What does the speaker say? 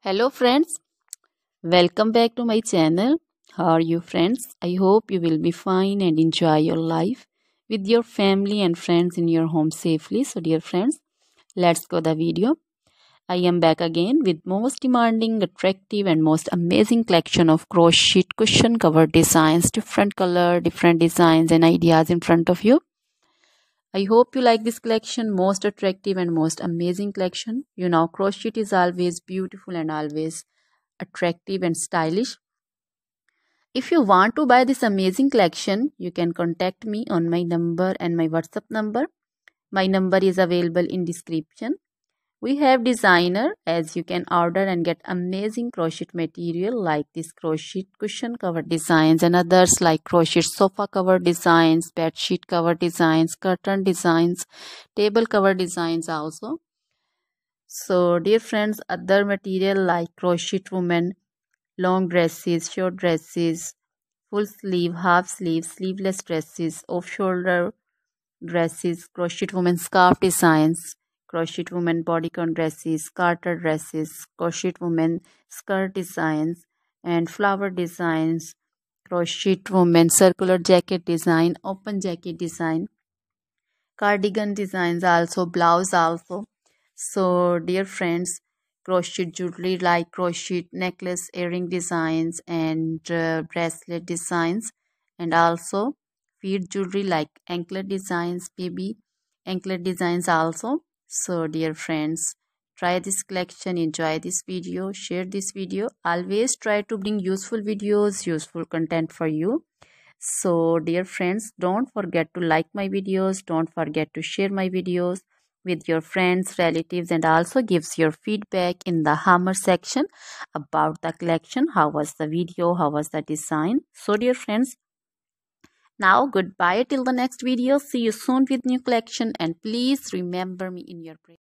Hello friends, welcome back to my channel. How are you friends? I hope you will be fine and enjoy your life with your family and friends in your home safely. So dear friends, let's go the video. I am back again with most demanding, attractive and most amazing collection of crochet cushion cover designs, different color, different designs and ideas in front of you. I hope you like this collection, most attractive and most amazing collection. You know, crochet is always beautiful and always attractive and stylish. If you want to buy this amazing collection, you can contact me on my number and my WhatsApp number. My number is available in description. We have designer as you can order and get amazing crochet material like this crochet cushion cover designs and others like crochet sofa cover designs, bed sheet cover designs, curtain designs, table cover designs also. So dear friends, other material like crochet woman, long dresses, short dresses, full sleeve, half sleeve, sleeveless dresses, off shoulder dresses, crochet woman scarf designs, crochet woman bodycon dresses, garter dresses, crochet woman skirt designs, and flower designs, crochet woman circular jacket design, open jacket design, cardigan designs also, blouse also. So dear friends, crochet jewelry like crochet necklace, earring designs and bracelet designs, and also feet jewelry like anklet designs, baby anklet designs also. So dear friends, try this collection, enjoy this video, share this video. Always try to bring useful videos, useful content for you. So dear friends, don't forget to like my videos, don't forget to share my videos with your friends, relatives, and also gives your feedback in the hammer section about the collection. How was the video? How was the design? So dear friends, now goodbye till the next video. See you soon with new collection and please remember me in your prayers.